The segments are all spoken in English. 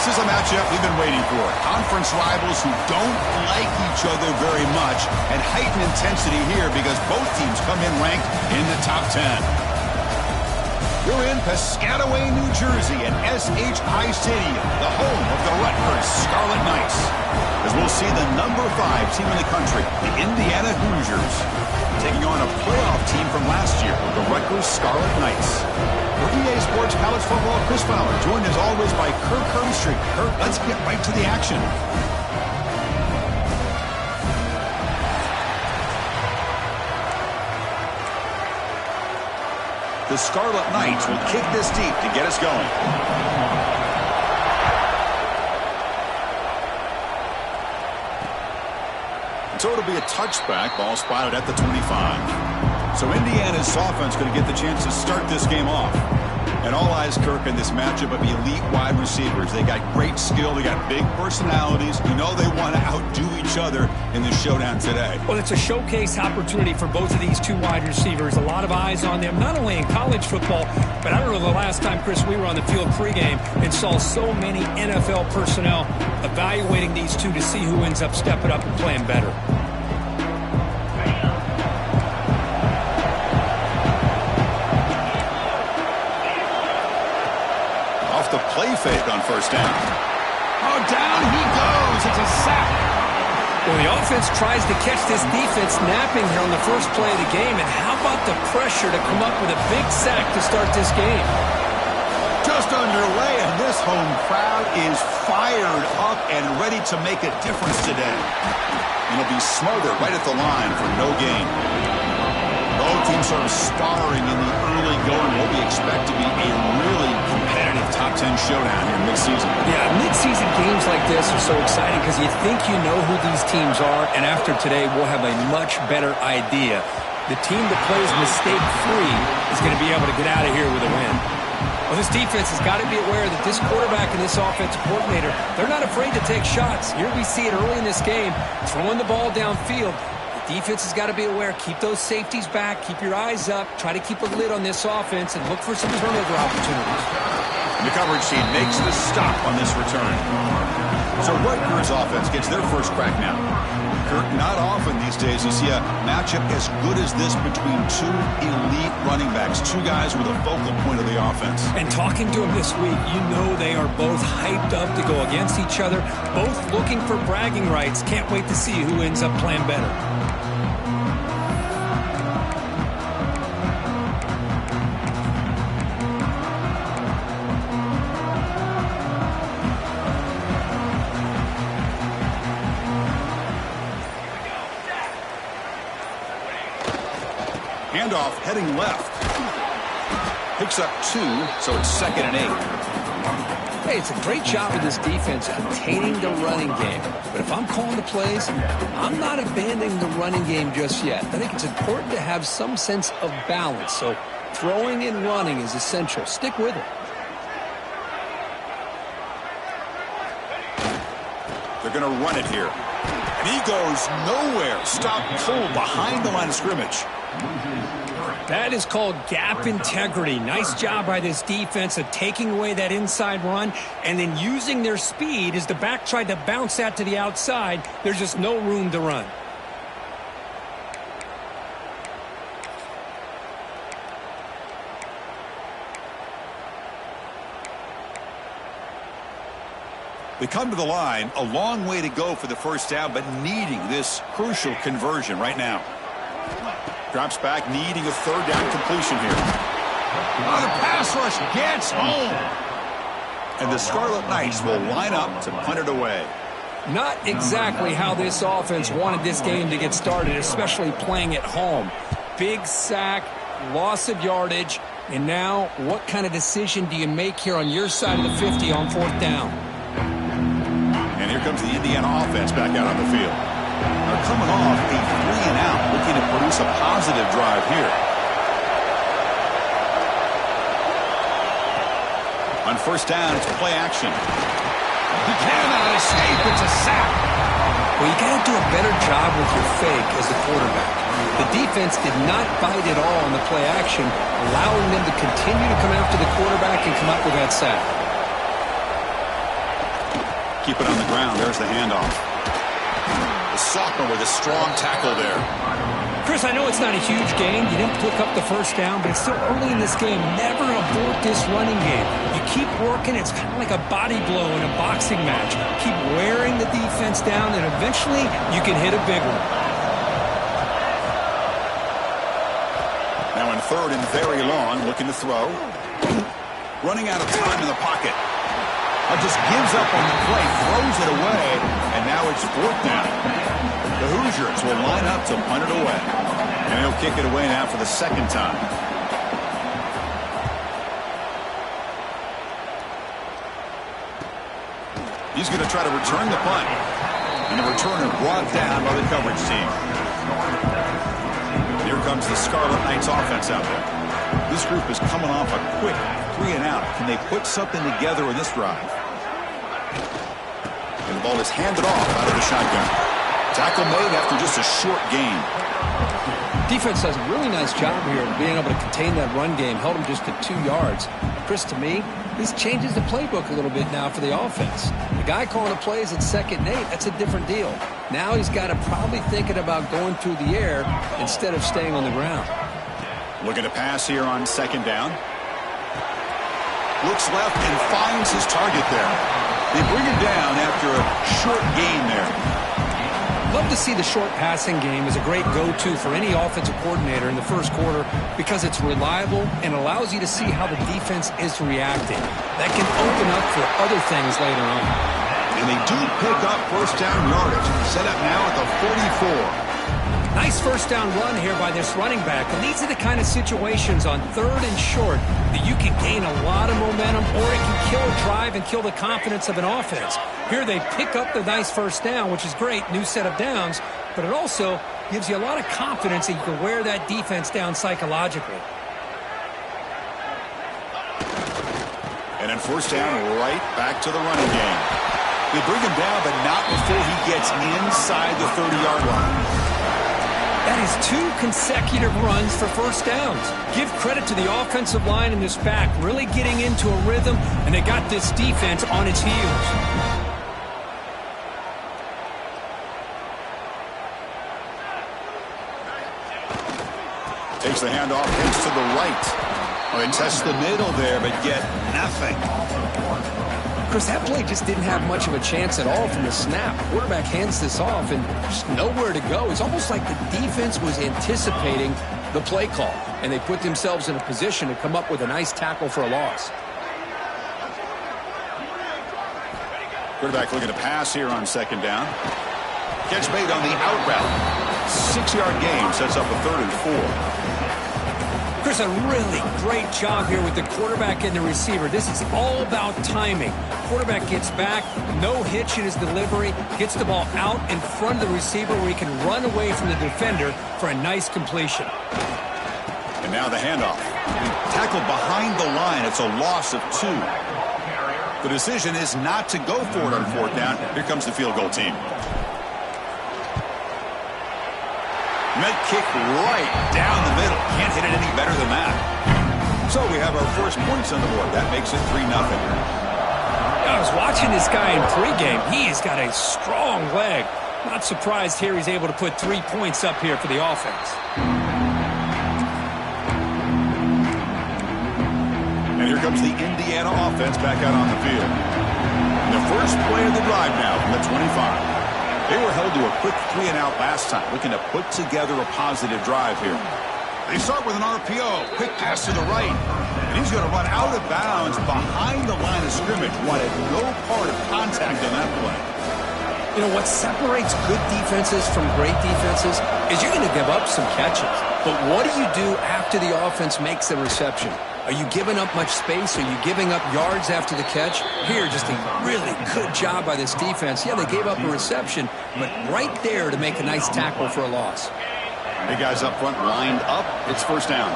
This is a matchup we've been waiting for. Conference rivals who don't like each other very much, and heightened intensity here because both teams come in ranked in the top 10. We're in Piscataway, New Jersey at SHI Stadium, the home of the Rutgers Scarlet Knights, as we'll see the number 5 team in the country, the Indiana Hoosiers, taking on a playoff team from last year, the Rutgers Scarlet Knights. For EA Sports College Football, Chris Fowler, joined as always by Kirk Herbstreit. Kirk, let's get right to the action. The Scarlet Knights will kick this deep to get us going. So it'll be a touchback, ball spotted at the 25. So Indiana's offense going to get the chance to start this game off. And all eyes, Kirk, in this matchup of elite wide receivers. They got great skill. They got big personalities. You know they want to outdo each other in the showdown today. Well, it's a showcase opportunity for both of these two wide receivers. A lot of eyes on them, not only in college football, but I don't know the last time, Chris, we were on the field pregame and saw so many NFL personnel evaluating these two to see who ends up stepping up and playing better. The play fake on first down. Oh, down he goes. It's a sack. Well, the offense tries to catch this defense napping here on the first play of the game. And how about the pressure to come up with a big sack to start this game? Just underway, and this home crowd is fired up and ready to make a difference today. And it'll be smothered right at the line for no gain. Both teams sort of sparring in the early going. What we expect to be a really competitive top 10 showdown here mid-season. Yeah, mid-season games like this are so exciting because you think you know who these teams are, and after today, we'll have a much better idea. The team that plays mistake-free is going to be able to get out of here with a win. Well, this defense has got to be aware that this quarterback and this offensive coordinator, they're not afraid to take shots. Here we see it early in this game, throwing the ball downfield. Defense has got to be aware. Keep those safeties back. Keep your eyes up. Try to keep a lid on this offense and look for some turnover opportunities. The coverage team makes the stop on this return. So Rutgers offense gets their first crack now. Kirk, not often these days you see a matchup as good as this between two elite running backs, two guys with a focal point of the offense. And talking to them this week, you know they are both hyped up to go against each other, both looking for bragging rights. Can't wait to see who ends up playing better. Handoff heading left. Picks up 2, so it's 2nd and 8. Hey, it's a great job of this defense containing the running game. But if I'm calling the plays, I'm not abandoning the running game just yet. I think it's important to have some sense of balance. So throwing and running is essential. Stick with it. They're going to run it here. And he goes nowhere. Stop pull behind the line of scrimmage. That is called gap integrity. Nice job by this defense of taking away that inside run and then using their speed as the back tried to bounce that to the outside. There's just no room to run. They come to the line, a long way to go for the first down, but needing this crucial conversion right now. Drops back, needing a 3rd down completion here. Oh, the pass rush gets home. And the Scarlet Knights will line up to punt it away. Not exactly how this offense wanted this game to get started, especially playing at home. Big sack, loss of yardage, and now what kind of decision do you make here on your side of the 50 on 4th down? And here comes the Indiana offense back out on the field. They're coming off a 3-and-out, looking to produce a positive drive here. On first down, it's play action. He cannot escape. It's a sack. Well, you got to do a better job with your fake as a quarterback. The defense did not bite at all on the play action, allowing them to continue to come after the quarterback and come up with that sack. Keep it on the ground. There's the handoff. The sophomore with a strong tackle there. Chris, I know it's not a huge gain. You didn't pick up the first down, but it's still early in this game. Never abort this running game. You keep working. It's kind of like a body blow in a boxing match. Keep wearing the defense down, and eventually you can hit a big one. Now in third and very long, looking to throw. Running out of time in the pocket. Just gives up on the play, throws it away, and now it's fourth down. The Hoosiers will line up to punt it away. And he'll kick it away now for the second time. He's going to try to return the punt. And the returner brought down by the coverage team. Here comes the Scarlet Knights offense out there. This group is coming off a quick 3-and-out. Can they put something together in this drive? And the ball is handed off out of the shotgun. Tackle made after just a short gain. Defense does a really nice job here of being able to contain that run game. Held him just to 2 yards. Chris, to me, this changes the playbook a little bit now for the offense. The guy calling the plays at 2nd and 8, that's a different deal. Now he's got to probably thinking about going through the air instead of staying on the ground. Looking to pass here on 2nd down. Looks left and finds his target there. They bring him down after a short gain there. Love to see the short passing game as a great go-to for any offensive coordinator in the first quarter because it's reliable and allows you to see how the defense is reacting. That can open up for other things later on. And they do pick up first down yardage. Set up now at the 44. Nice first down run here by this running back. And these are the kind of situations on 3rd and short that you can gain a lot of momentum, or it can kill a drive and kill the confidence of an offense. Here they pick up the nice first down, which is great, new set of downs, but it also gives you a lot of confidence that you can wear that defense down psychologically. And then first down, right back to the running game. They bring him down, but not before he gets inside the 30-yard line. That is 2 consecutive runs for first downs. Give credit to the offensive line in this back, really getting into a rhythm, and they got this defense on its heels. Takes the handoff, heads to the right. Oh, they test the middle there, but get nothing. Chris, that play just didn't have much of a chance at all from the snap. Quarterback hands this off and just nowhere to go. It's almost like the defense was anticipating the play call, and they put themselves in a position to come up with a nice tackle for a loss. Quarterback looking to pass here on 2nd down. Catch made on the out route. 6-yard gain sets up a 3rd and 4. Chris, a really great job here with the quarterback and the receiver. This is all about timing. Quarterback gets back, no hitch in his delivery, gets the ball out in front of the receiver where he can run away from the defender for a nice completion. And now the handoff. Tackled behind the line. It's a loss of 2. The decision is not to go for it on 4th down. Here comes the field goal team. Net kick right down the middle. Can't hit it any better than that. So we have our first points on the board. That makes it 3-0. I was watching this guy in pregame. He's got a strong leg. Not surprised here he's able to put 3 points up here for the offense. And here comes the Indiana offense back out on the field. And the first play of the drive now from the 25. They were held to a quick 3-and-out last time, looking to put together a positive drive here. They start with an RPO, quick pass to the right, and he's going to run out of bounds behind the line of scrimmage. Wanted no part of contact on that play. You know, what separates good defenses from great defenses is you're going to give up some catches. But what do you do after the offense makes the reception? Are you giving up much space? Are you giving up yards after the catch? Here, just a really good job by this defense. Yeah, they gave up a reception, but right there to make a nice tackle for a loss. Big guys up front lined up. It's first down.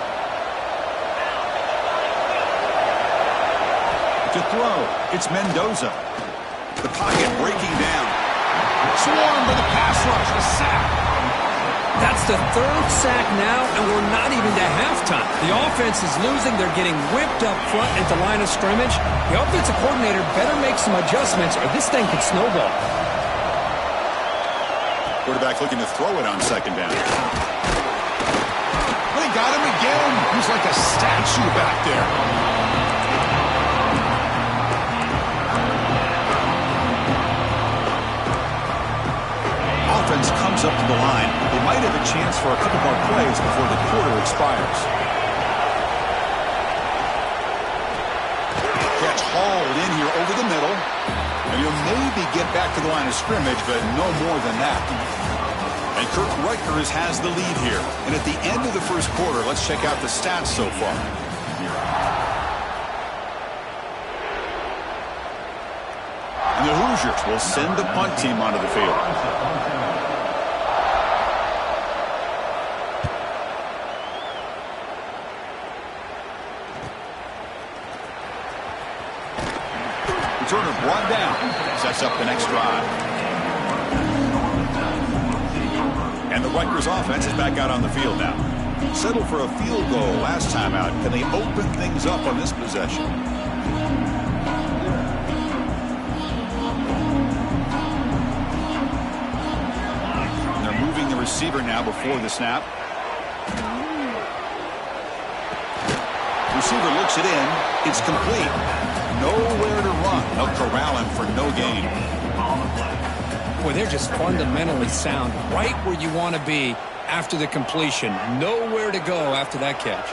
To throw, it's Mendoza. The pocket breaking down. Swarmed by the pass rush. A sack. That's the third sack now, and we're not even to halftime. The offense is losing. They're getting whipped up front at the line of scrimmage. The offensive coordinator better make some adjustments, or this thing could snowball. Quarterback looking to throw it on second down. They got him again. He's like a statue back there. Offense comes up to the line. They might have a chance for a couple more plays before the quarter expires. Catch hauled in here over the middle. And you'll maybe get back to the line of scrimmage, but no more than that. And Kirk Rutgers has the lead here. And at the end of the first quarter, let's check out the stats so far. And the Hoosiers will send the punt team onto the field. Returner brought down. Sets up the next drive. And the Rutgers offense is back out on the field now. Settled for a field goal last time out. Can they open things up on this possession? And they're moving the receiver now before the snap. Receiver looks it in. It's complete. Nowhere to run. They'll corral him for no gain. Boy, they're just fundamentally sound, right where you want to be after the completion. Nowhere to go after that catch.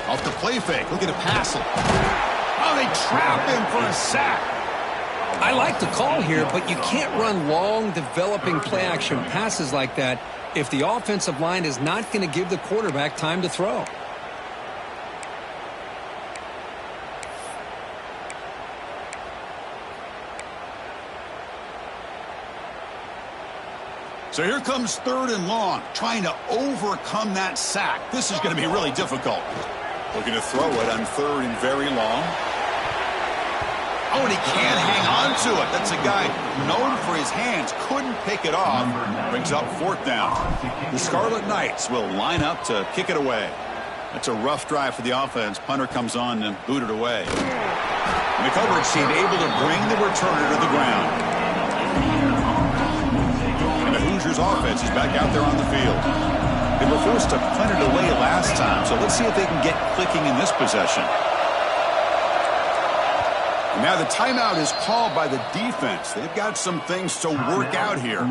Off the play fake. Look at it pass it. Oh, they trap him for a sack. I like the call here, but you can't run long, developing play-action passes like that if the offensive line is not going to give the quarterback time to throw. So here comes third and long, trying to overcome that sack. This is going to be really difficult. Looking to throw it on third and very long. Oh, and he can't hang on to it. That's a guy known for his hands. Couldn't pick it off. Brings up fourth down. The Scarlet Knights will line up to kick it away. That's a rough drive for the offense. Punter comes on and booted away. And the coverage team able to bring the returner to the ground. And the Hoosiers offense is back out there on the field. They were forced to punt it away last time, so let's see if they can get clicking in this possession. Now the timeout is called by the defense. They've got some things to work out here.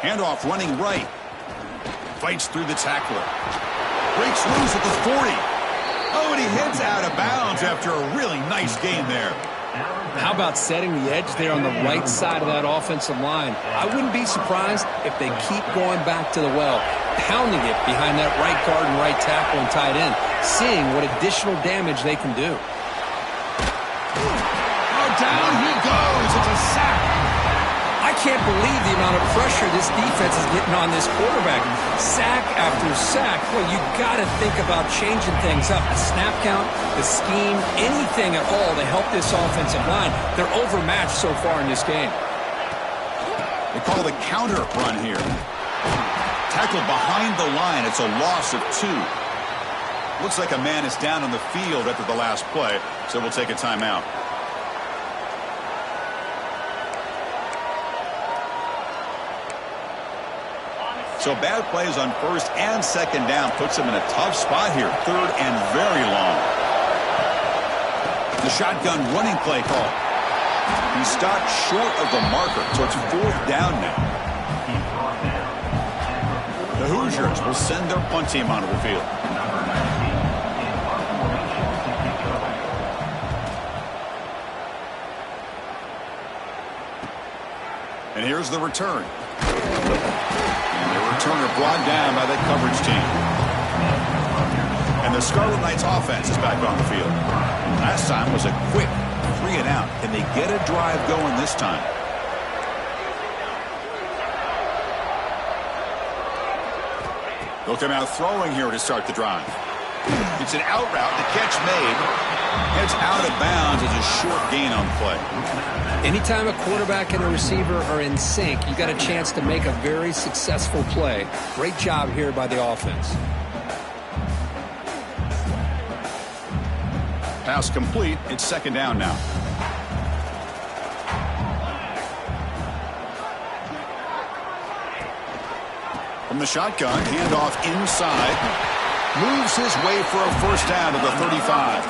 Handoff running right. Fights through the tackler. Breaks loose at the 40. Oh, and he heads out of bounds after a really nice gain there. How about setting the edge there on the right side of that offensive line? I wouldn't be surprised if they keep going back to the well, pounding it behind that right guard and right tackle and tight end, seeing what additional damage they can do. Oh, down he goes. It's a sack. I can't believe the amount of pressure this defense is getting on this quarterback. Sack after sack. Well, you got to think about changing things up. The snap count, the scheme, anything at all to help this offensive line. They're overmatched so far in this game. They call the counter run here. Tackled behind the line. It's a loss of 2. Looks like a man is down on the field after the last play, so we'll take a timeout. So bad plays on first and second down puts him in a tough spot here. Third and very long. The shotgun running play call. He stopped short of the marker, so it's fourth down now. The Hoosiers will send their punt team onto the field. And here's the return. And the returner brought down by the coverage team. And the Scarlet Knights offense is back on the field. Last time was a quick 3 and out. Can they get a drive going this time? They'll come out throwing here to start the drive. It's an out route. The catch made. It's out of bounds. It's a short gain on play. Anytime a quarterback and a receiver are in sync, you got a chance to make a very successful play. Great job here by the offense. Pass complete. It's second down now. From the shotgun, handoff inside. Moves his way for a first down to the 35.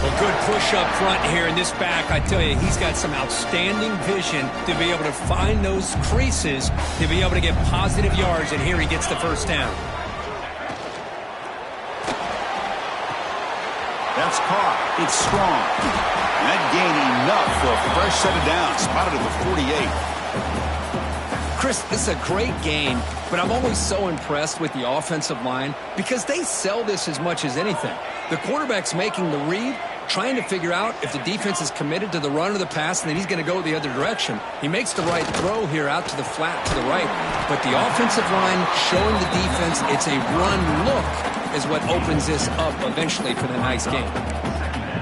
Well, good push up front here in this back. I tell you, he's got some outstanding vision to be able to find those creases, to be able to get positive yards, and here he gets the first down. That's caught. It's strong. That gain enough for a fresh set of downs. Spotted at the 48. Chris, this is a great game, but I'm always so impressed with the offensive line because they sell this as much as anything. The quarterback's making the read, trying to figure out if the defense is committed to the run or the pass, and then he's going to go the other direction. He makes the right throw here out to the flat to the right, but the offensive line showing the defense it's a run look is what opens this up eventually for the nice game.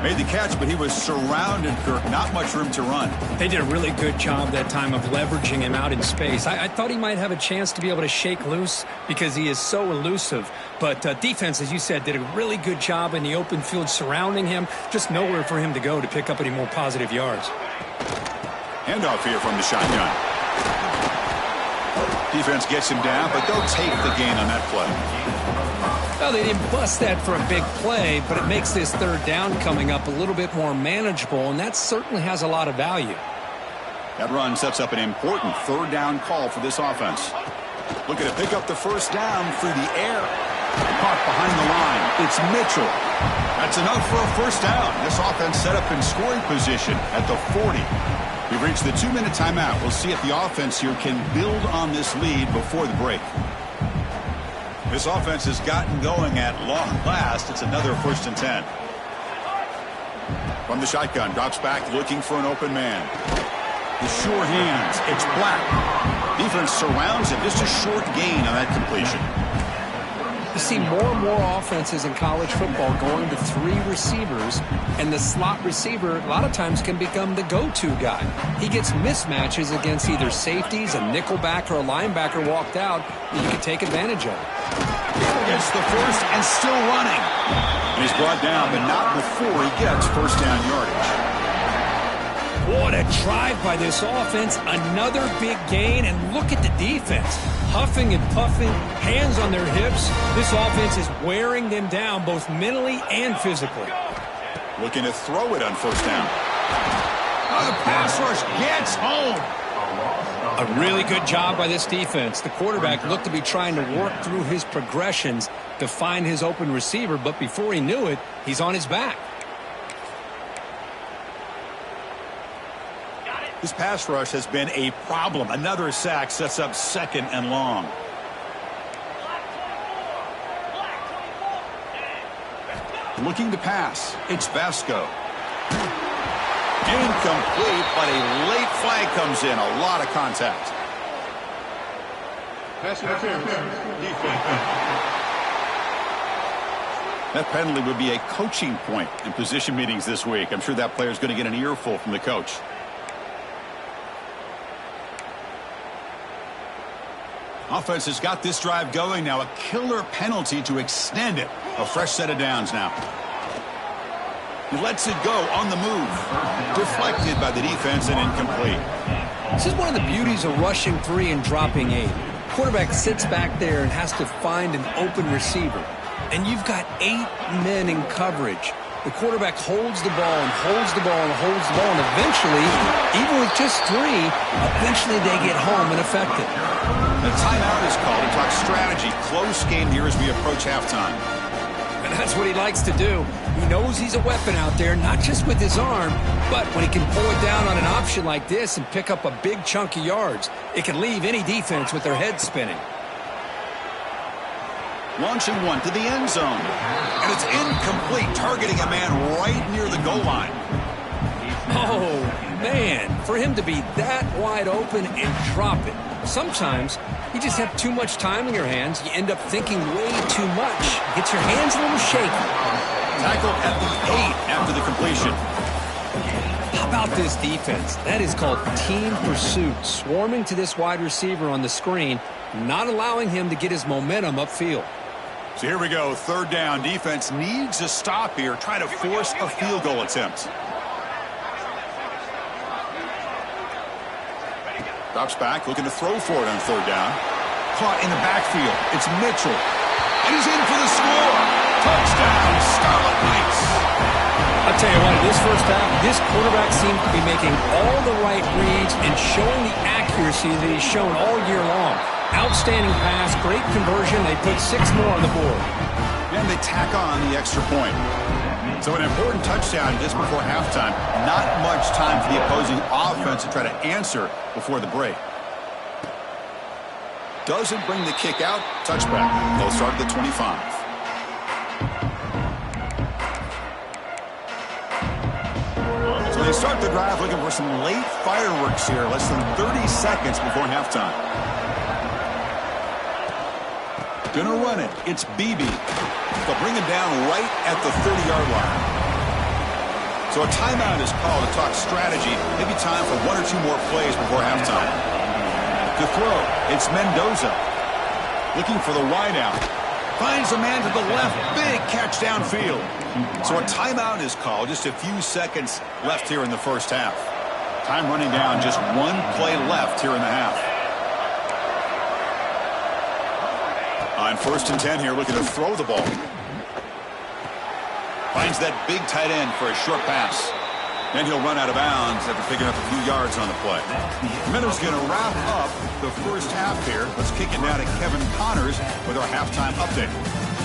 Made the catch, but he was surrounded, Kirk. Not much room to run. They did a really good job that time of leveraging him out in space. I thought he might have a chance to be able to shake loose because he is so elusive. But defense, as you said, did a really good job in the open field surrounding him. Just nowhere for him to go to pick up any more positive yards. Handoff here from the shotgun. Defense gets him down, but they'll take the gain on that play. Well, they didn't bust that for a big play, but it makes this third down coming up a little bit more manageable, and that certainly has a lot of value. That run sets up an important third down call for this offense. Looking to pick up the first down through the air. Caught behind the line. It's Mitchell. That's enough for a first down. This offense set up in scoring position at the 40. We've reached the 2-minute timeout. We'll see if the offense here can build on this lead before the break. This offense has gotten going at long last. It's another 1st and 10. From the shotgun, drops back looking for an open man. The sure hands. It's Black. Defense surrounds him. Just a short gain on that completion. You see more and more offenses in college football going to 3 receivers, and the slot receiver a lot of times can become the go-to guy. He gets mismatches against either safeties, a nickelback, or a linebacker walked out that you can take advantage of. Gets the first and still running. And he's brought down, but not before he gets first down yardage. What a drive by this offense. Another big gain, and look at the defense. Huffing and puffing, hands on their hips. This offense is wearing them down both mentally and physically. Looking to throw it on first down. The pass rush gets home. A really good job by this defense. The quarterback looked to be trying to work through his progressions to find his open receiver, but before he knew it, he's on his back. This pass rush has been a problem. Another sack sets up 2nd and long. Looking to pass. It's Vasco. Incomplete, but a late flag comes in. A lot of contact. That penalty would be a coaching point in position meetings this week. I'm sure that player is going to get an earful from the coach. Offense has got this drive going now. A killer penalty to extend it. A fresh set of downs now. He lets it go on the move. Deflected by the defense and incomplete. This is one of the beauties of rushing 3 and dropping 8. Quarterback sits back there and has to find an open receiver. And you've got 8 men in coverage. The quarterback holds the ball and holds the ball and holds the ball. And eventually, even with just 3, eventually they get home and effective. The timeout is called to talk strategy. Close game here as we approach halftime. And that's what he likes to do. He knows he's a weapon out there, not just with his arm, but when he can pull it down on an option like this and pick up a big chunk of yards, it can leave any defense with their head spinning. Launching one to the end zone. And it's incomplete, targeting a man right near the goal line. Oh, man, for him to be that wide open and drop it. Sometimes you just have too much time in your hands. You end up thinking way too much. Gets your hands a little shaky. Tackled at the 8 after the completion. How about this defense? That is called team pursuit. Swarming to this wide receiver on the screen, not allowing him to get his momentum upfield. So here we go, third down. Defense needs a stop here, try to force a field goal attempt. Drops back, looking to throw for it on third down. Caught in the backfield. It's Mitchell. And he's in for the score. Touchdown, Scarlet Knights. I'll tell you what, this first half, this quarterback seems to be making all the right reads and showing the accuracy that he's shown all year long. Outstanding pass, great conversion. They put 6 more on the board. And they tack on the extra point. So an important touchdown just before halftime. Not much time for the opposing offense to try to answer before the break. Doesn't bring the kick out. Touchback. They'll start at the 25. So they start the drive looking for some late fireworks here. Less than 30 seconds before halftime. Gonna run it. It's Beebe. They'll bring him down right at the 30-yard line. So a timeout is called to talk strategy. Maybe time for 1 or 2 more plays before halftime. To throw, it's Mendoza. Looking for the wideout. Finds a man to the left. Big catch downfield. So a timeout is called. Just a few seconds left here in the first half. Time running down. Just 1 play left here in the half. On 1st and 10 here, looking to throw the ball. Finds that big tight end for a short pass. Then he'll run out of bounds after picking up a few yards on the play. Minnows going to wrap up the first half here. Let's kick it now to Kevin Connors with our halftime update.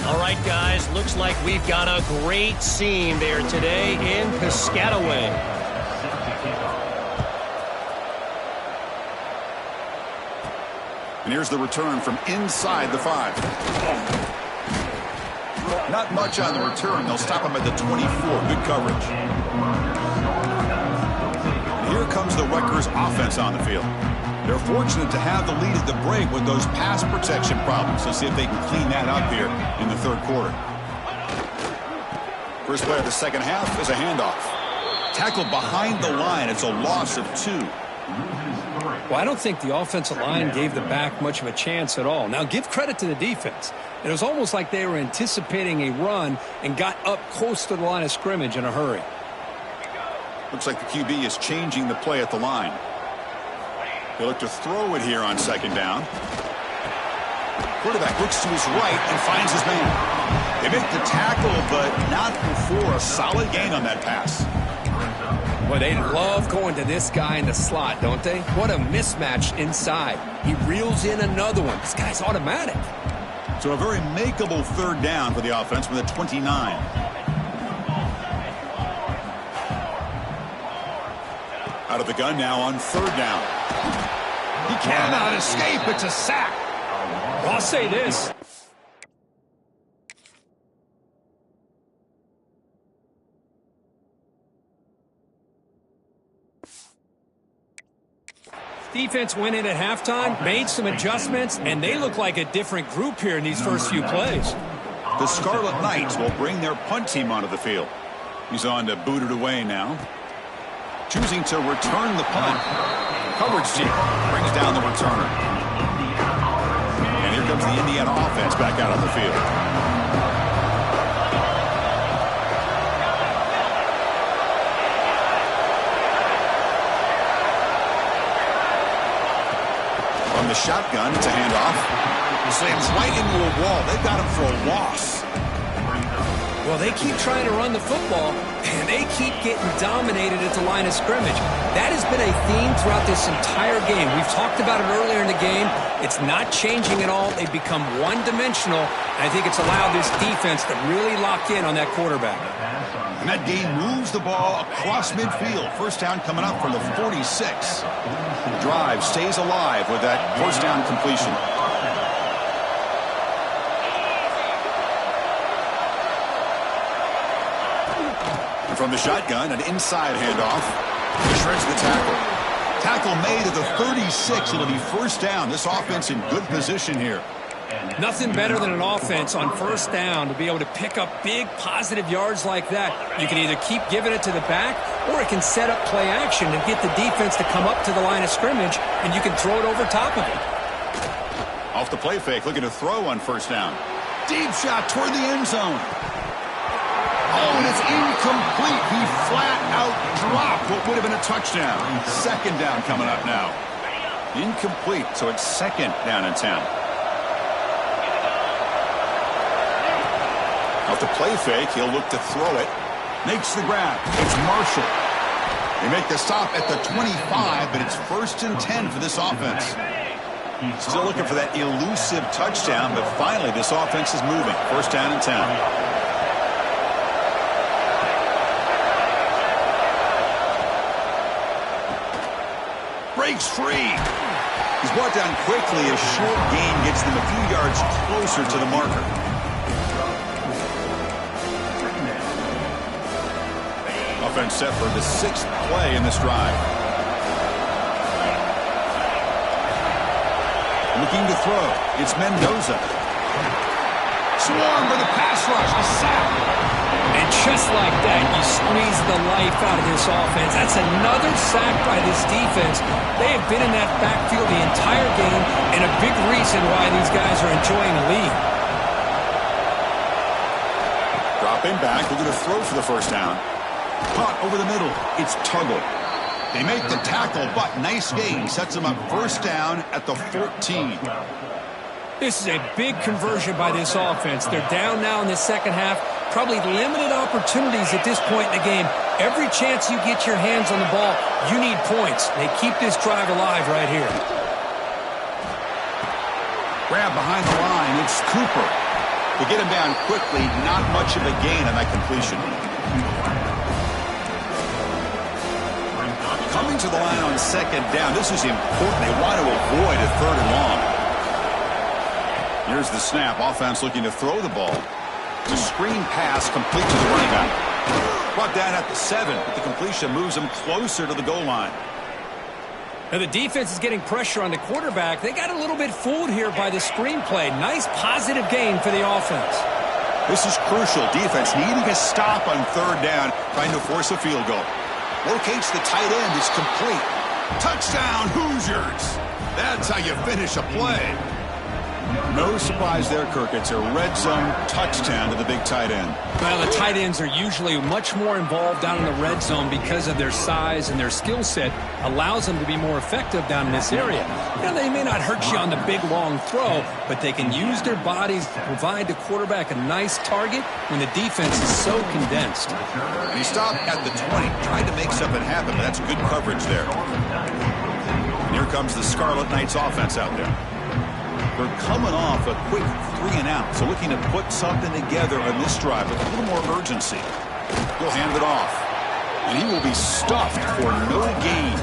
All right, guys, looks like we've got a great scene there today in Piscataway. And here's the return from inside the 5. Not much on the return. They'll stop him at the 24. Good coverage. And here comes the Rutgers offense on the field. They're fortunate to have the lead at the break with those pass protection problems. Let's see if they can clean that up here in the third quarter. First play of the second half is a handoff. Tackled behind the line. It's a loss of 2. Well, I don't think the offensive line gave the back much of a chance at all. Now, give credit to the defense. It was almost like they were anticipating a run and got up close to the line of scrimmage in a hurry. Looks like the QB is changing the play at the line. They look to throw it here on second down. Quarterback looks to his right and finds his man. They make the tackle, but not before a solid gain on that pass. Well, they love going to this guy in the slot, don't they? What a mismatch inside. He reels in another one. This guy's automatic. So a very makeable third down for the offense from the 29. Out of the gun now on third down. He cannot escape. It's a sack. Well, I'll say this. Defense went in at halftime, made some adjustments, and they look like a different group here in these first few plays. The Scarlet Knights will bring their punt team onto the field. He's on to boot it away now. Choosing to return the punt. Coverage team brings down the returner. And here comes the Indiana offense back out on the field. From the shotgun, it's a handoff. Slams right into a wall. They've got him for a loss. Well, they keep trying to run the football, and they keep getting dominated at the line of scrimmage. That has been a theme throughout this entire game. We've talked about it earlier in the game. It's not changing at all. They've become one-dimensional, and I think it's allowed this defense to really lock in on that quarterback. And that game moves the ball across midfield. First down coming up from the 46. The drive stays alive with that first down completion. And from the shotgun, an inside handoff. He shreds the tackle. Tackle made at the 36. It'll be first down. This offense in good position here. Nothing better than an offense on first down to be able to pick up big positive yards like that. You can either keep giving it to the back, or it can set up play action and get the defense to come up to the line of scrimmage, and you can throw it over top of it. Off the play fake, looking to throw on first down. Deep shot toward the end zone. Oh, and it's incomplete. He flat out dropped what would have been a touchdown. Second down coming up now. Incomplete, so it's second down and 10. Off the play fake, he'll look to throw it. Makes the grab. It's Marshall. They make the stop at the 25, but it's first and 10 for this offense. Still looking for that elusive touchdown, but finally this offense is moving. First down and 10. Breaks free. He's brought down quickly. A short gain gets them a few yards closer to the marker. Offense set for the 6th play in this drive. Looking to throw. It's Mendoza. Swarm for the pass rush. A sack. And just like that, you squeeze the life out of this offense. That's another sack by this defense. They have been in that backfield the entire game, and a big reason why these guys are enjoying the lead. Dropping back, looking to throw for the first down. Caught over the middle. It's Tuggle. They make the tackle, but nice gain. Sets them up first down at the 14. This is a big conversion by this offense. They're down now in the second half. Probably limited opportunities at this point in the game. Every chance you get your hands on the ball, you need points. They keep this drive alive right here. Grab behind the line. It's Cooper. To get him down quickly, not much of a gain on that completion. Coming to the line on second down. This is important. They want to avoid a third and long. Here's the snap. Offense looking to throw the ball. It's a screen pass complete to the running back. Brought down at the 7, but the completion moves them closer to the goal line. Now the defense is getting pressure on the quarterback. They got a little bit fooled here by the screenplay. Nice positive gain for the offense. This is crucial. Defense needing a stop on third down, trying to force a field goal. Locates the tight end. It's complete. Touchdown, Hoosiers. That's how you finish a play. No surprise there, Kirk. It's a red zone touchdown to the big tight end. Well, the tight ends are usually much more involved down in the red zone because of their size, and their skill set allows them to be more effective down in this area. Now, they may not hurt you on the big, long throw, but they can use their bodies to provide the quarterback a nice target when the defense is so condensed. And he stopped at the 20, tried to make something happen, but that's good coverage there. And here comes the Scarlet Knights offense out there. They're coming off a quick 3-and-out, so looking to put something together on this drive with a little more urgency. He'll hand it off, and he will be stuffed for no gain.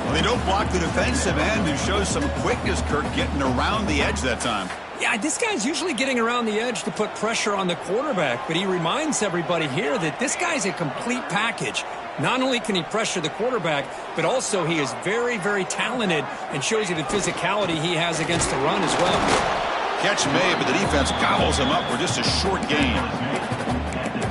Well, they don't block the defensive end, who shows some quickness, Kirk, getting around the edge that time. Yeah, this guy's usually getting around the edge to put pressure on the quarterback, but he reminds everybody here that this guy's a complete package. Not only can he pressure the quarterback, but also he is very, very talented and shows you the physicality he has against the run as well. Catch made, but the defense gobbles him up for just a short gain.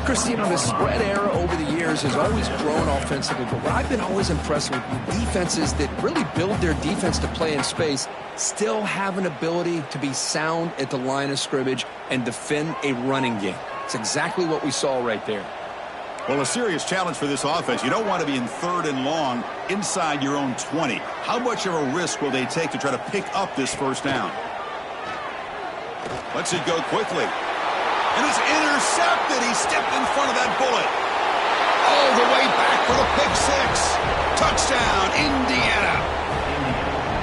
Chris, you know, the spread era over the years has always grown offensively, but what I've been always impressed with defenses that really build their defense to play in space still have an ability to be sound at the line of scrimmage and defend a running game. It's exactly what we saw right there. Well, a serious challenge for this offense. You don't want to be in third and long inside your own 20. How much of a risk will they take to try to pick up this first down? Lets it go quickly. And it's intercepted. He stepped in front of that bullet. All the way back for the pick six. Touchdown, Indiana.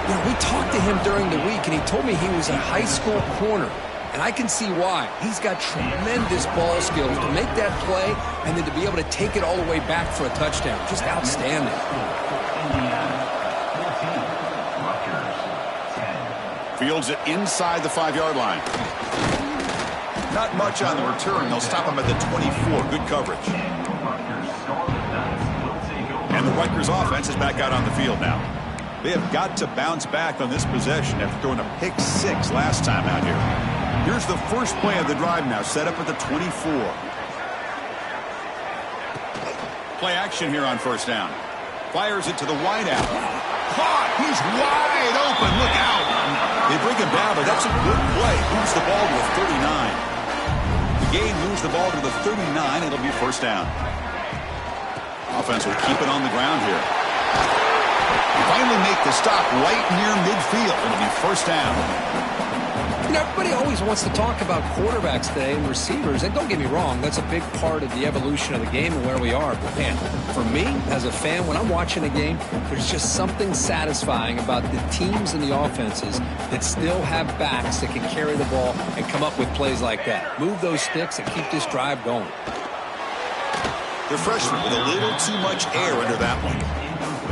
You know, we talked to him during the week, and he told me he was a high school corner. And I can see why. He's got tremendous ball skills to make that play and then to be able to take it all the way back for a touchdown. Just outstanding. Fields it inside the 5-yard line. Not much on the return. They'll stop him at the 24. Good coverage. the Rutgers offense is back out on the field now. They have got to bounce back on this possession after throwing a pick 6 last time out here. Here's the first play of the drive now, set up at the 24. Play action here on first down. Fires it to the wideout. Caught! He's wide open. Look out! They bring him down, but that's a good play. Moves the ball to the 39. The game moves the ball to the 39. It'll be first down. Offense will keep it on the ground here. Finally make the stop right near midfield. It'll be first down. You know, everybody always wants to talk about quarterbacks today and receivers, and don't get me wrong, that's a big part of the evolution of the game and where we are. But man, for me, as a fan, when I'm watching a game, there's just something satisfying about the teams and the offenses that still have backs that can carry the ball and come up with plays like that. Move those sticks and keep this drive going. The freshman with a little too much air under that one.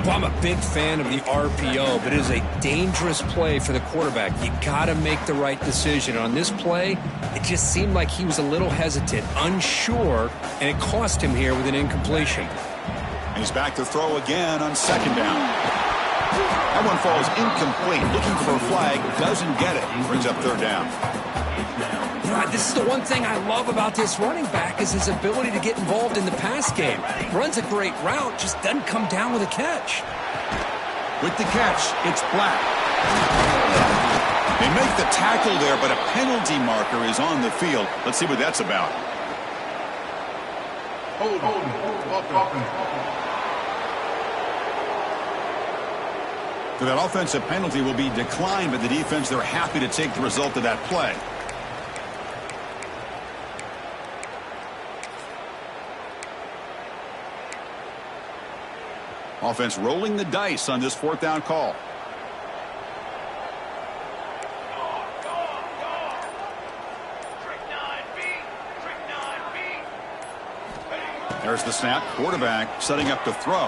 Well, I'm a big fan of the RPO, but it is a dangerous play for the quarterback. You got to make the right decision. On this play, it just seemed like he was a little hesitant, unsure, and it cost him here with an incompletion. And he's back to throw again on second down. That one falls incomplete. Looking for a flag, doesn't get it. Brings up third down. This is the one thing I love about this running back is his ability to get involved in the pass game. Runs a great route, just doesn't come down with a catch. With the catch, it's Black. They make the tackle there, but a penalty marker is on the field. Let's see what that's about. So that offensive penalty will be declined by the defense. They're happy to take the result of that play. Offense rolling the dice on this fourth down call. There's the snap. Quarterback setting up to throw.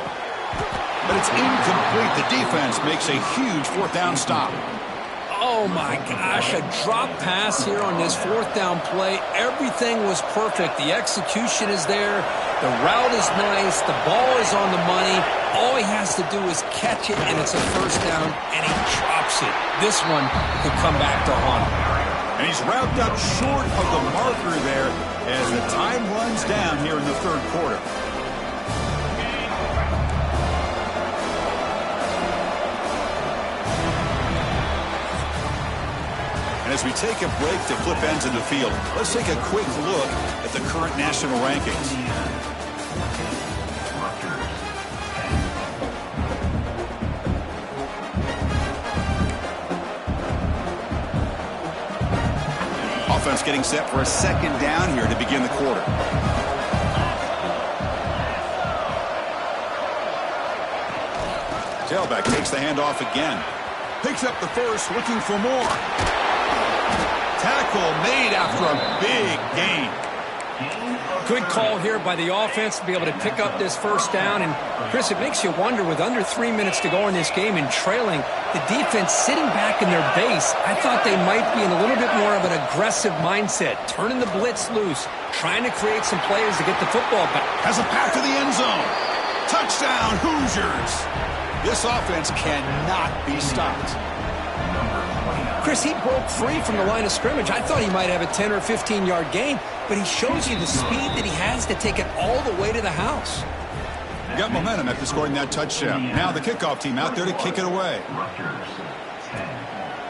But it's incomplete. The defense makes a huge fourth down stop. Oh my gosh, a drop pass here on this fourth down play. Everything was perfect. The execution is there. The route is nice. The ball is on the money. All he has to do is catch it, and it's a first down, and he drops it. This one could come back to haunt him. And he's wrapped up short of the marker there as the time runs down here in the third quarter. And as we take a break to flip ends in the field, let's take a quick look at the current national rankings. Offense getting set for a second down here to begin the quarter. Tailback takes the handoff again. Picks up the first, looking for more. Tackle made after a big gain. Good call here by the offense to be able to pick up this first down. And, Chris, it makes you wonder, with under 3 minutes to go in this game and trailing, the defense sitting back in their base, I thought they might be in a little bit more of an aggressive mindset, turning the blitz loose, trying to create some plays to get the football back. Has a path to the end zone. Touchdown, Hoosiers. This offense cannot be stopped. Chris, he broke free from the line of scrimmage. I thought he might have a 10 or 15-yard gain, but he shows you the speed that he has to take it all the way to the house. Got momentum after scoring that touchdown. Now the kickoff team out there to kick it away.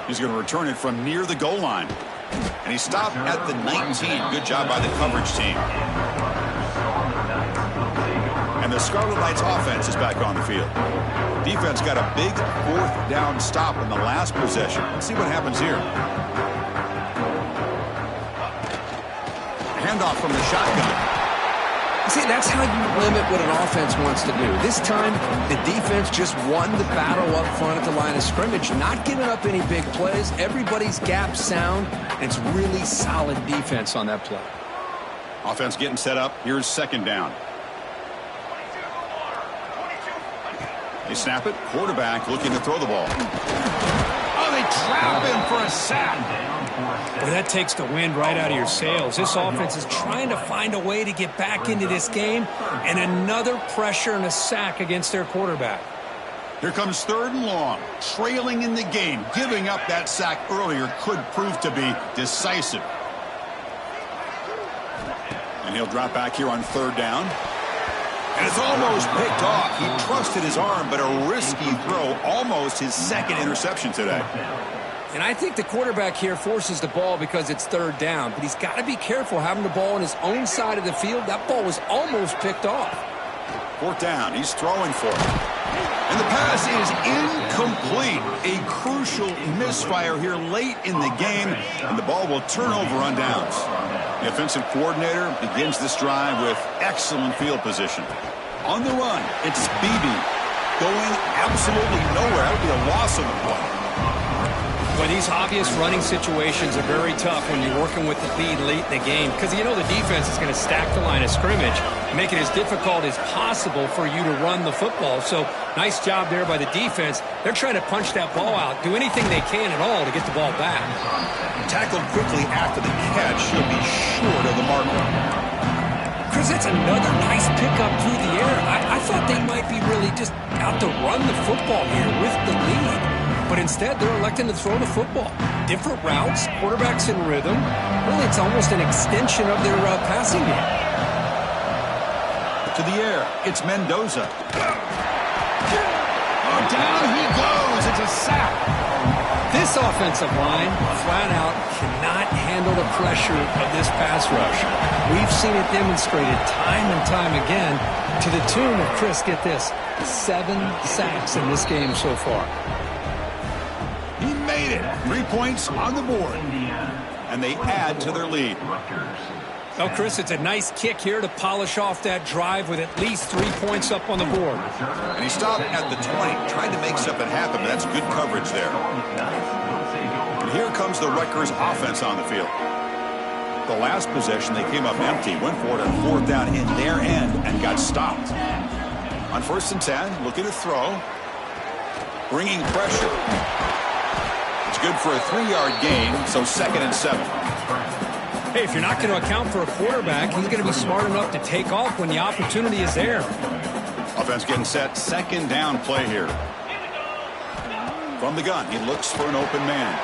He's going to return it from near the goal line. And he stopped at the 19. Good job by the coverage team. And the Scarlet Knights offense is back on the field. Defense got a big fourth down stop in the last possession. Let's see what happens here. Handoff from the shotgun. See, that's how you limit what an offense wants to do. This time, the defense just won the battle up front at the line of scrimmage, not giving up any big plays. Everybody's gap sound, and it's really solid defense on that play. Offense getting set up. Here's second down. They snap it. Quarterback looking to throw the ball. Oh, they trap him for a sack. Well, that takes the wind right out of your sails. This offense is trying to find a way to get back into this game, and another pressure and a sack against their quarterback. Here comes 3rd and long, trailing in the game. Giving up that sack earlier could prove to be decisive. And he'll drop back here on 3rd down. And it's almost picked off. He trusted his arm, but a risky throw, almost his 2nd interception today. And I think the quarterback here forces the ball because it's 3rd down, but he's got to be careful having the ball on his own side of the field. That ball was almost picked off. 4th down, he's throwing for it. And the pass is incomplete. A crucial misfire here late in the game, and the ball will turn over on downs. The offensive coordinator begins this drive with excellent field position. On the run, it's Beebe going absolutely nowhere. That would be a loss of a play. But these obvious running situations are very tough when you're working with the lead late in the game because you know the defense is going to stack the line of scrimmage, make it as difficult as possible for you to run the football. So nice job there by the defense. They're trying to punch that ball out, do anything they can at all to get the ball back. Tackled quickly after the catch, he'll be short of the marker. Chris, that's another nice pickup through the air. I thought they might be really just out to run the football here with the lead. But instead, they're electing to throw the football. Different routes, quarterbacks in rhythm. Really, it's almost an extension of their passing game. To the air, it's Mendoza. Oh, down he goes. It's a sack. This offensive line, flat out, cannot handle the pressure of this pass rush. We've seen it demonstrated time and time again to the tune of, Chris, get this, 7 sacks in this game so far. He made it. 3 points on the board. And they add to their lead. Well, Chris, it's a nice kick here to polish off that drive with at least 3 points up on the board. And he stopped at the 20, trying to make something happen, but that's good coverage there. And here comes the Rutgers offense on the field. The last possession, they came up empty, went for it on 4th down in their end, and got stopped. On 1st and 10, looking to throw. Bringing pressure. It's good for a 3-yard gain, so 2nd and 7. Hey, if you're not going to account for a quarterback, he's going to be smart enough to take off when the opportunity is there. Offense getting set. 2nd down play here. From the gun, he looks for an open man.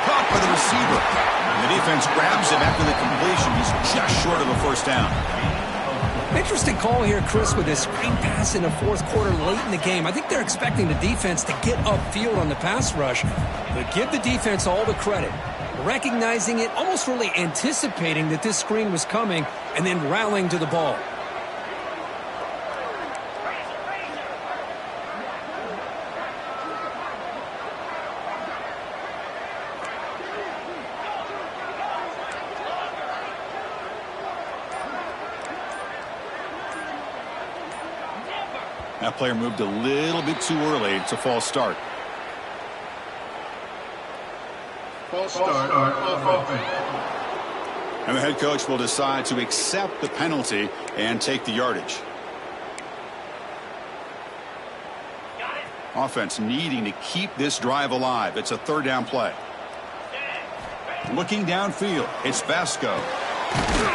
Caught by the receiver. And the defense grabs him after the completion. He's just short of a 1st down. Interesting call here, Chris, with this screen pass in the 4th quarter late in the game. I think they're expecting the defense to get upfield on the pass rush, but give the defense all the credit. Recognizing it, almost really anticipating that this screen was coming, and then rallying to the ball. That player moved a little bit too early. It's a false start. False start. And the head coach will decide to accept the penalty and take the yardage. Offense needing to keep this drive alive. It's a 3rd down play. Looking downfield, it's Vasco.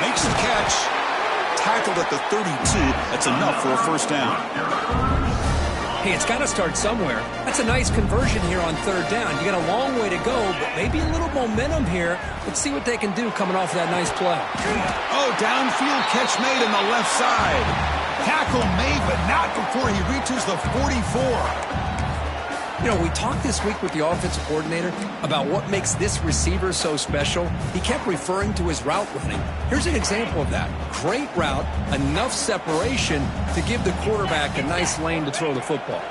Makes the catch. Tackled at the 32. That's enough for a 1st down. Hey, it's got to start somewhere. That's a nice conversion here on 3rd down. You got a long way to go, but maybe a little momentum here. Let's see what they can do coming off that nice play. Oh, downfield catch made on the left side. Tackle made, but not before he reaches the 44. You know, we talked this week with the offensive coordinator about what makes this receiver so special. He kept referring to his route running. Here's an example of that. Great route, enough separation to give the quarterback a nice lane to throw the football.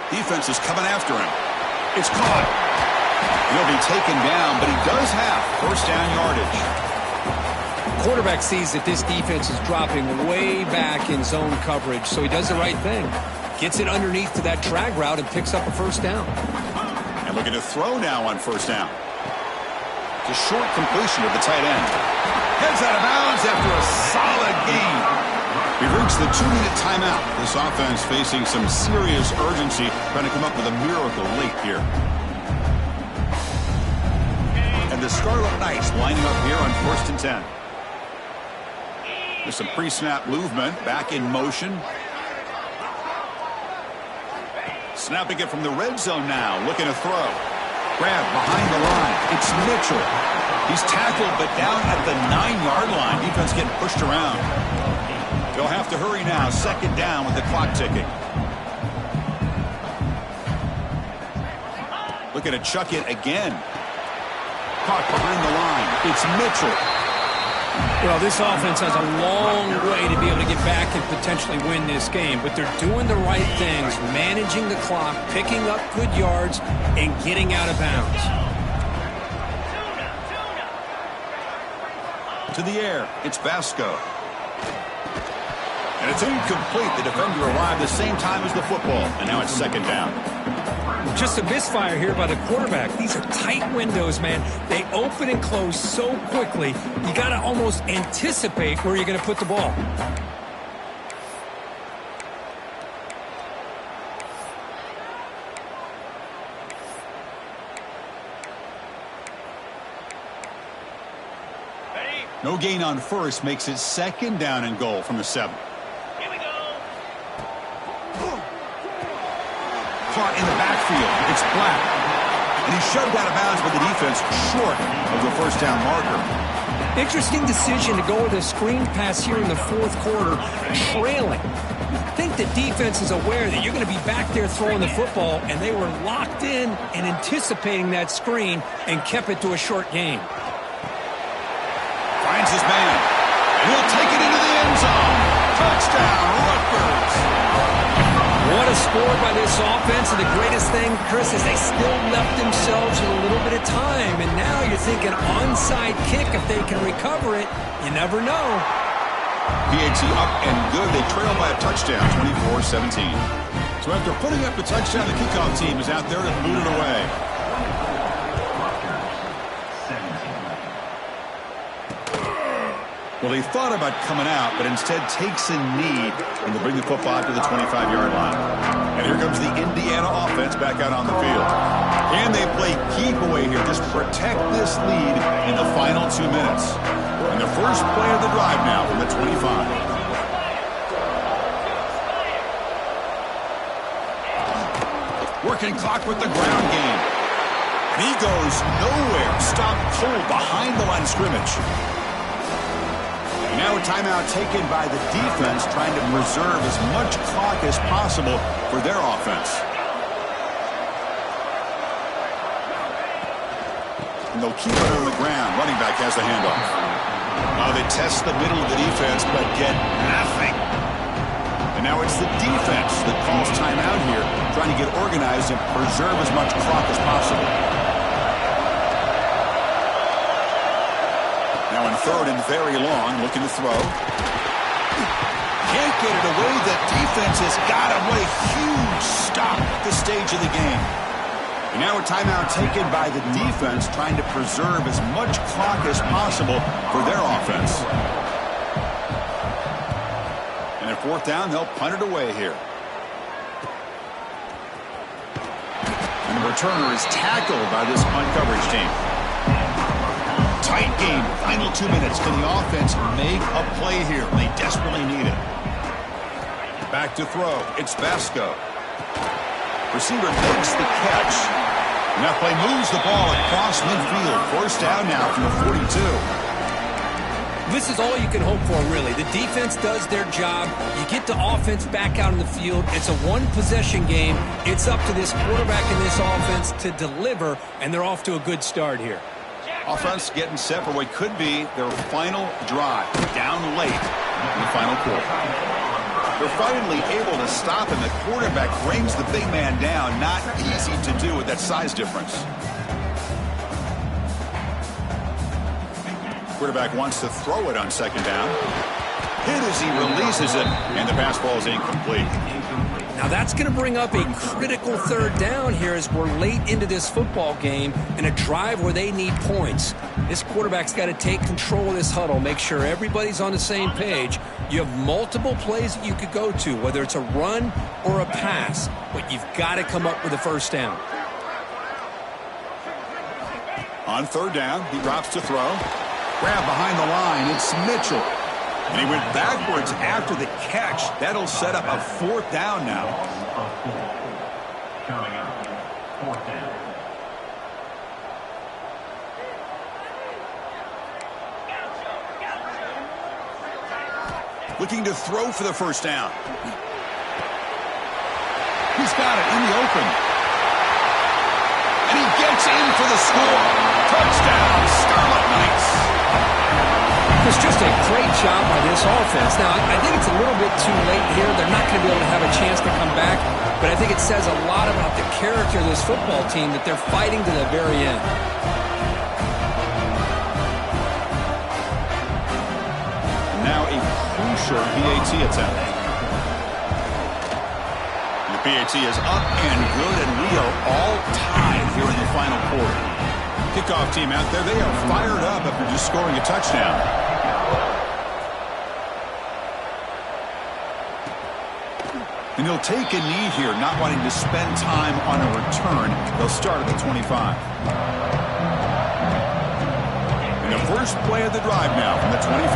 Defense is coming after him. It's caught. He'll be taken down, but he does have 1st down yardage. Quarterback sees that this defense is dropping way back in zone coverage, so he does the right thing. Gets it underneath to that drag route and picks up a 1st down. And looking to throw now on 1st down. It's a short completion of the tight end. Heads out of bounds after a solid gain. We've reached the 2-minute timeout. This offense facing some serious urgency, trying to come up with a miracle late here. the Scarlet Knights lining up here on 1st and 10. There's some pre-snap movement. Back in motion. Snapping it from the red zone now. Looking to throw. Grab behind the line. It's Mitchell. He's tackled, but down at the 9-yard line. Defense getting pushed around. They'll have to hurry now. 2nd down with the clock ticking. Looking to chuck it again. Caught behind the line. It's Mitchell. Well, this offense has a long way to be able to get back and potentially win this game, but they're doing the right things, managing the clock, picking up good yards, and getting out of bounds. To the air, it's Basco. And it's incomplete. The defender arrived the same time as the football, and now it's 2nd down. Just a misfire here by the quarterback. These are tight windows, man. They open and close so quickly, you got to almost anticipate where you're going to put the ball. No gain on first makes it 2nd down and goal from the 7. Here we go. Caught in the backfield. It's Black. And he's shoved out of bounds by the defense short of the 1st down marker. Interesting decision to go with a screen pass here in the 4th quarter, trailing. I think the defense is aware that you're going to be back there throwing the football, and they were locked in and anticipating that screen and kept it to a short gain. Finds his man. And he'll take it into the end zone. Touchdown, Rutgers. What a score by this offense, and the greatest thing, Chris, is they still left themselves with a little bit of time, and now you're thinking onside kick if they can recover it. You never know. PAT up and good. They trail by a touchdown, 24-17. So after putting up the touchdown, the kickoff team is out there to boot it away. Well, they thought about coming out, but instead takes a knee and they bring the football to the 25-yard line. And here comes the Indiana offense back out on the field. Can they play keep away here? Just protect this lead in the final 2 minutes. And the first play of the drive now from the 25. Working clock with the ground game. And he goes nowhere. Stopped cold behind the line of scrimmage. Now a timeout taken by the defense, trying to preserve as much clock as possible for their offense. And they'll keep it on the ground. Running back has the handoff. They test the middle of the defense, but get nothing. And now it's the defense that calls timeout here, trying to get organized and preserve as much clock as possible. Now in 3rd and very long, looking to throw. Can't get it away. The defense has got him. What a huge stop at this stage of the game. And now a timeout taken by the defense, trying to preserve as much clock as possible for their offense. And at 4th down, they'll punt it away here. And the returner is tackled by this punt coverage team. Tight game, final 2 minutes. Can the offense make a play here? They desperately need it. Back to throw. It's Basco. Receiver makes the catch. And that play moves the ball across midfield. 1st down now from the 42. This is all you can hope for, really. The defense does their job. You get the offense back out in the field. It's a one-possession game. It's up to this quarterback and this offense to deliver, and they're off to a good start here. Offense getting set for what could be their final drive, down late in the final quarter. They're finally able to stop, and the quarterback brings the big man down. Not easy to do with that size difference. Quarterback wants to throw it on 2nd down. Hit as he releases it, and the pass ball is incomplete. Now that's going to bring up a critical 3rd down here as we're late into this football game in a drive where they need points. This quarterback's got to take control of this huddle, make sure everybody's on the same page. You have multiple plays that you could go to, whether it's a run or a pass, but you've got to come up with a 1st down. On third down, he drops to throw. Grab behind the line, it's Mitchell. And he went backwards after the catch. That'll set up a fourth down now. Coming up, fourth down. Looking to throw for the first down. He's got it in the open. And he gets in for the score. Touchdown, Scarlet Knights. It's just a great job by this offense. Now, I think it's a little bit too late here. They're not going to be able to have a chance to come back. But I think it says a lot about the character of this football team that they're fighting to the very end. Now a crucial PAT attempt. The PAT is up and good, and we are all tied here in the final quarter. Kickoff team out there, they are fired up after just scoring a touchdown. And they'll take a knee here, not wanting to spend time on a return. They'll start at the 25. And the first play of the drive now from the 25.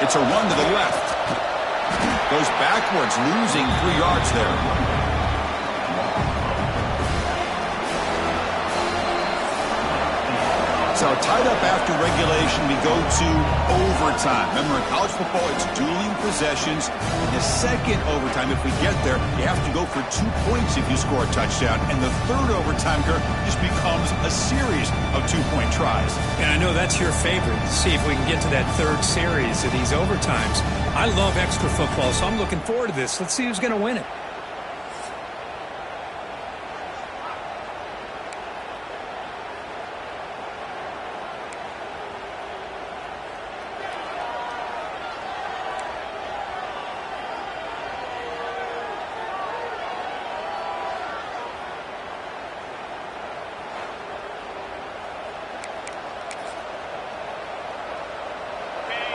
It's a run to the left. Goes backwards, losing 3 yards there. So tied up after regulation, we go to overtime. Remember, in college football, it's dueling possessions. In the second overtime, if we get there, you have to go for 2 points if you score a touchdown. And the third overtime, Kirk, just becomes a series of 2-point tries. And I know that's your favorite. See if we can get to that third series of these overtimes. I love extra football, so I'm looking forward to this. Let's see who's going to win it.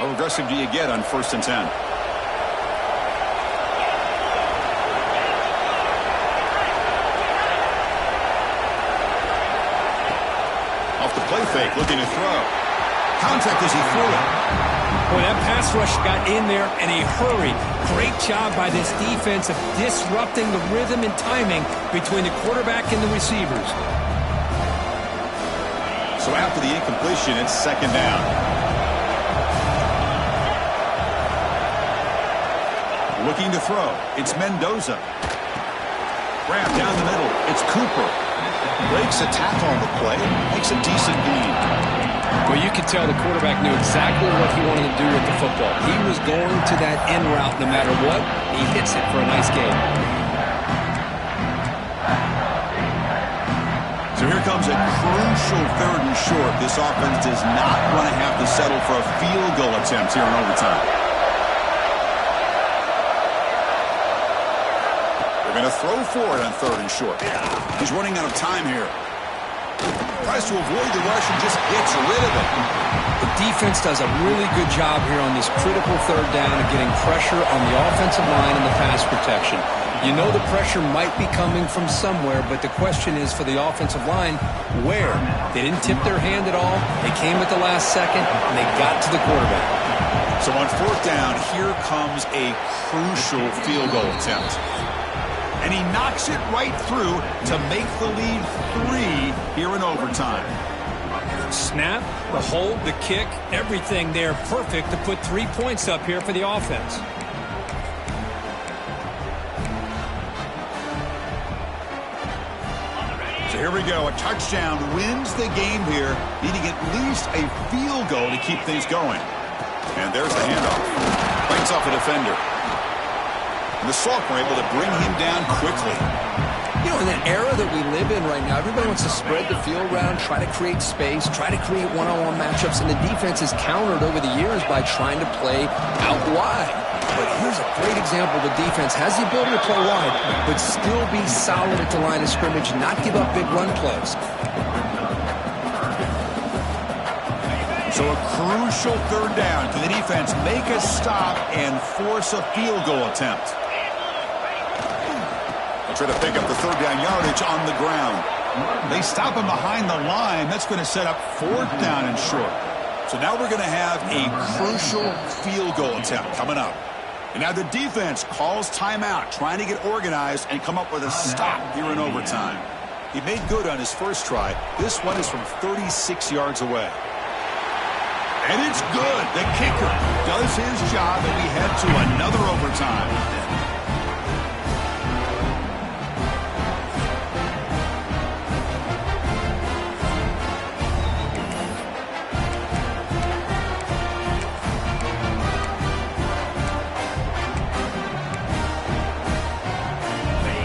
How aggressive do you get on 1st and 10? Off the play fake, looking to throw. Contact as he threw it. Boy, that pass rush got in there in a hurry. Great job by this defense of disrupting the rhythm and timing between the quarterback and the receivers. So after the incompletion, it's 2nd down. Looking to throw. It's Mendoza. Grab down the middle. It's Cooper. Breaks a tackle on the play. Makes a decent gain. Well, you could tell the quarterback knew exactly what he wanted to do with the football. He was going to that end route no matter what. He hits it for a nice gain. So here comes a crucial 3rd and short. This offense does not want to have to settle for a field goal attempt here in overtime. They're going to throw for it on 3rd and short. He's running out of time here. Tries to avoid the rush and just gets rid of it. The defense does a really good job here on this critical 3rd down of getting pressure on the offensive line and the pass protection. You know the pressure might be coming from somewhere, but the question is for the offensive line, where? They didn't tip their hand at all. They came at the last second, and they got to the quarterback. So on 4th down, here comes a crucial field goal attempt. And he knocks it right through to make the lead 3 here in overtime. Snap, the hold, the kick, everything there perfect to put 3 points up here for the offense. So here we go. A touchdown wins the game here, needing at least a field goal to keep things going. And there's the handoff. Bites off a defender. And the Salk were able to bring him down quickly. You know, in that era that we live in right now, everybody wants to spread the field around, try to create space, try to create one-on-one matchups, and the defense is countered over the years by trying to play out wide. But here's a great example. The defense has the ability to play wide, but still be solid at the line of scrimmage, not give up big run plays. So a crucial 3rd down. Can the defense make a stop and force a field goal attempt? try to pick up the third down yardage on the ground. They stop him behind the line. That's going to set up fourth down and short. So now we're going to have a crucial field goal attempt coming up. And now the defense calls timeout, trying to get organized and come up with a stop here in overtime. He made good on his first try. This one is from 36 yards away. And it's good. The kicker does his job, and we head to another overtime.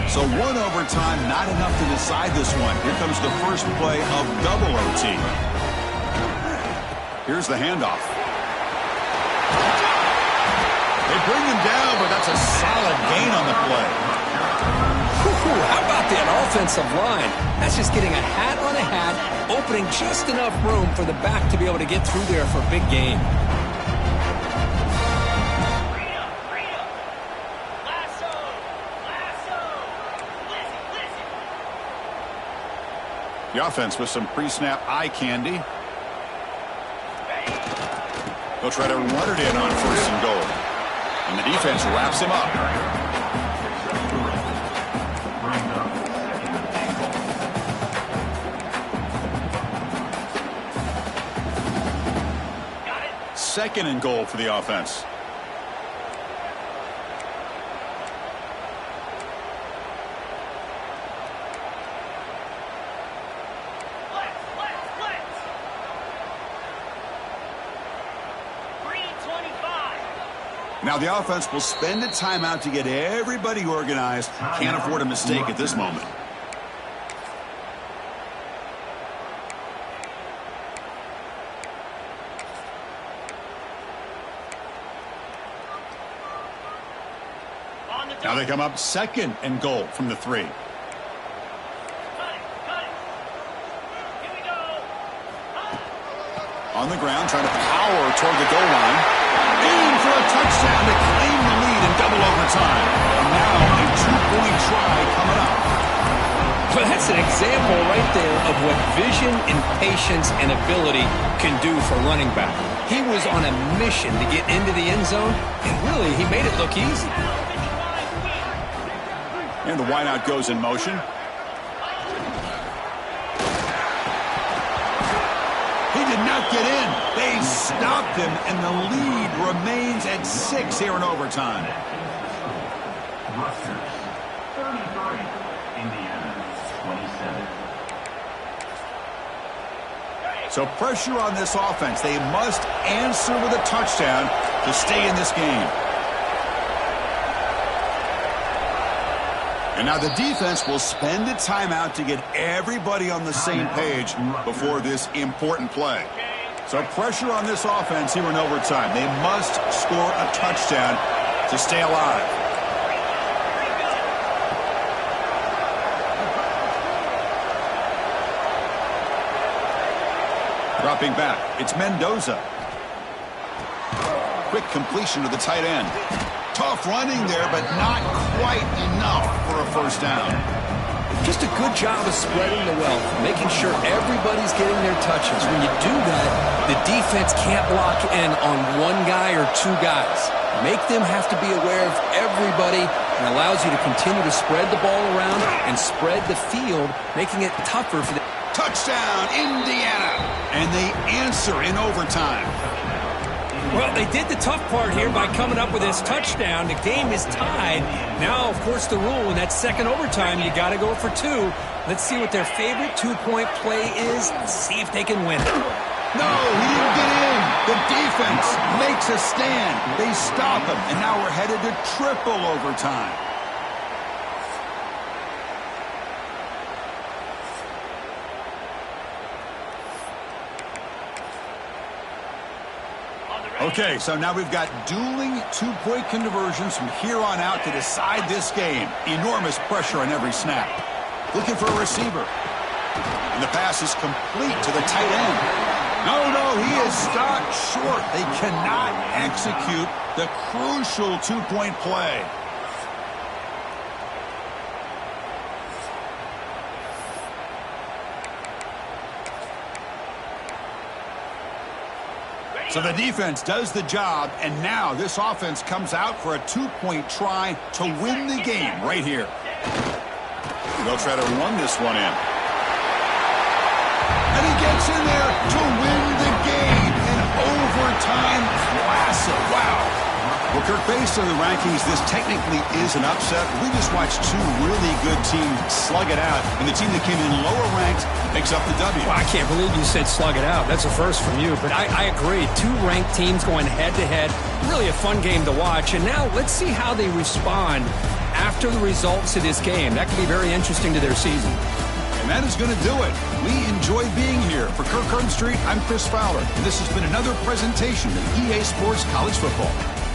So one overtime, not enough to decide this one. Here comes the first play of double OT. Here's the handoff. They bring him down, but that's a solid gain on the play. How about that offensive line? That's just getting a hat on a hat, opening just enough room for the back to be able to get through there for a big gain. The offense with some pre-snap eye candy. They'll try to run it in on first and goal. And the defense wraps him up. Second and goal for the offense. Now the offense will spend a timeout to get everybody organized. Can't afford a mistake at this moment. Now they come up second and goal from the 3. On the ground, trying to power toward the goal line. In for a touchdown to claim the lead in double overtime. And now a 2-point try coming up. Well, that's an example right there of what vision and patience and ability can do for running back. He was on a mission to get into the end zone, and really, he made it look easy. And the wideout goes in motion. He did not get in. They stopped him, and the lead remains at 6 here in overtime. Rutgers, 33. Indiana, 27. So pressure on this offense. They must answer with a touchdown to stay in this game. And now the defense will spend a timeout to get everybody on the same page before this important play. So pressure on this offense here in overtime. They must score a touchdown to stay alive. Dropping back, it's Mendoza. Quick completion to the tight end. Tough running there, but not quite enough for a first down. Just a good job of spreading the wealth, making sure everybody's getting their touches. When you do that, the defense can't lock in on one guy or two guys. Make them have to be aware of everybody, and allows you to continue to spread the ball around and spread the field, making it tougher for the... Touchdown, Indiana! And they answer in overtime. Well, they did the tough part here by coming up with this touchdown. The game is tied. Now, of course, the rule in that second overtime, you got to go for 2. Let's see what their favorite 2-point play is. See if they can win it. No, he didn't get in. The defense makes a stand. They stop him, and now we're headed to triple overtime. Okay, so now we've got dueling 2-point conversions from here on out to decide this game. Enormous pressure on every snap. Looking for a receiver. And the pass is complete to the tight end. No, he is stopped short. They cannot execute the crucial 2-point play. So the defense does the job, and now this offense comes out for a 2-point try to win the game right here. They'll try to run this one in. And he gets in there to win the game. An overtime classic. Wow. Well, Kirk, based on the rankings, this technically is an upset. We just watched two really good teams slug it out, and the team that came in lower ranked picks up the W. Well, I can't believe you said slug it out. That's a first from you, but I agree. Two ranked teams going head-to-head. Really a fun game to watch, and now let's see how they respond after the results of this game. That could be very interesting to their season. And that is going to do it. We enjoy being here. For Kirk Herbstreit, I'm Chris Fowler, and this has been another presentation of EA Sports College Football.